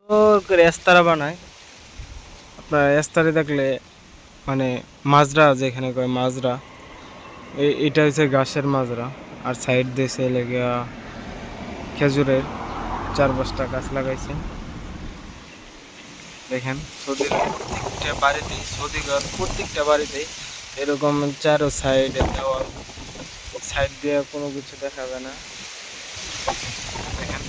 সুন্দর করে এস্তারা বানায়। আপনার এস্তারে দেখলে মানে মাজরা যেখানে কয় মাজরা, এটা হচ্ছে ঘাসের মাজরা। আর সাইড দিয়েছে লেগে খেজুরের 4-5টা গাছ লাগাইছে। দেখেন সৌদির প্রত্যেকটা বাড়িতেই, সৌদিগর প্রত্যেকটা বাড়িতেই এরকম চারো সাইডে দেওয়াল, সাইড দিয়ে কোনো কিছু দেখাবে না। দেখেন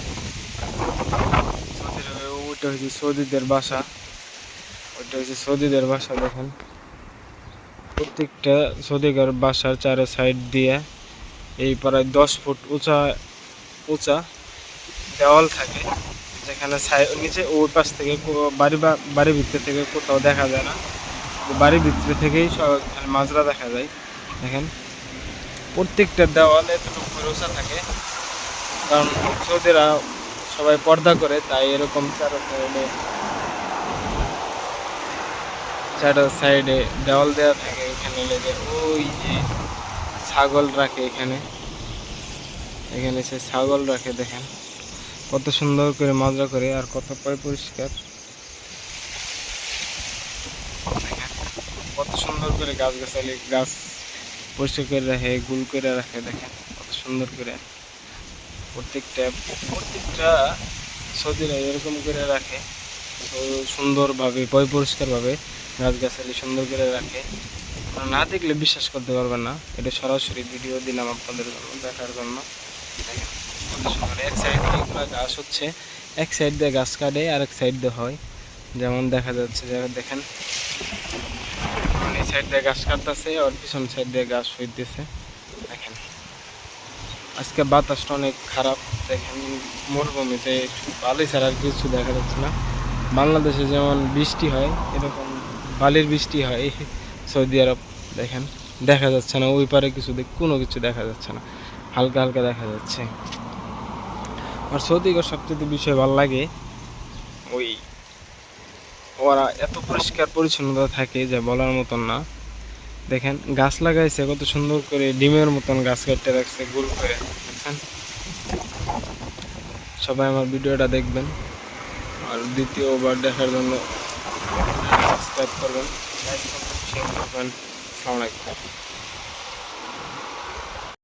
সৌদির ওইটা হচ্ছে সৌদিদের বাসা, ওইটা হচ্ছে সৌদিদের বাসা। দেখেন প্রত্যেকটা সৌদিগর বাসার চারো সাইড দিয়ে এই প্রায় 10 ফুট উঁচা উঁচা দেওয়াল থাকে, যেখানে নিচে ওই পাশ থেকে বাড়ির ভিতর থেকে কোথাও দেখা যায় না, বাড়ির ভিতরে থেকেই সব মাজরা দেখা যায়। দেখেন প্রত্যেকটা দেওয়াল এতটুকু করে উঁচা থাকে, কারণ সৌদিরা সবাই পর্দা করে, তাই এরকম চারো সাইডে দেওয়াল দেওয়া থাকে। এখানে লেগে ওই যে ছাগল রাখে, এখানে এখানে সে ছাগল রাখে। দেখেন কত সুন্দর করে মাজরা করে, আর কত পরিষ্কার। দেখেন কত সুন্দর করে গাছগাছালি গাছ পরিষ্কার করে রাখে, গুল করে রাখে। দেখেন কত সুন্দর করে প্রত্যেকটা প্রত্যেকটা সৌদিরা এরকম করে রাখে, সুন্দরভাবে পরিষ্কারভাবে গাছগাছালি সুন্দর করে রাখে। না দেখলে বিশ্বাস করতে পারবেন না, এটা সরাসরি ভিডিও দিলাম আপনাদের জন্য দেখার জন্য। দেখেন কত সুন্দর, এক সাইড দিয়ে এগুলো গাছ হচ্ছে, এক সাইড দিয়ে গাছ কাটে আর এক সাইড দিয়ে হয়, যেমন দেখা যাচ্ছে। দেখেন এই সাইড দিয়ে গাছ কাটতেছে আর পিছন সাইড দিয়ে গাছ হইতেছে। দেখেন আজকে বাতাসটা অনেক খারাপ। দেখেন মরুভূমিতে বালি ছাড়া আর কিছু দেখা যাচ্ছে না। বাংলাদেশে যেমন বৃষ্টি হয়, এরকম বালির বৃষ্টি হয় সৌদি আরব। দেখেন দেখা যাচ্ছে না, ওই পারে কোনো কিছু দেখা যাচ্ছে না, হালকা হালকা দেখা যাচ্ছে। আর সৌদিকে সবচেয়ে বিষয় ভালো লাগে, ওই ওরা এত পরিষ্কার পরিচ্ছন্নতা থাকে যে বলার মতন না। দেখেন গাছ লাগাইছে কত সুন্দর করে, ডিমের মতন গাছ কেটে রাখছে গোল করে। দেখেন সবাই আমার ভিডিওটা দেখবেন, আর দ্বিতীয়বার দেখার জন্য সাবস্ক্রাইব করবেন, লাইক করবেন, শেয়ার করবেন। আসসালামু আলাইকুম।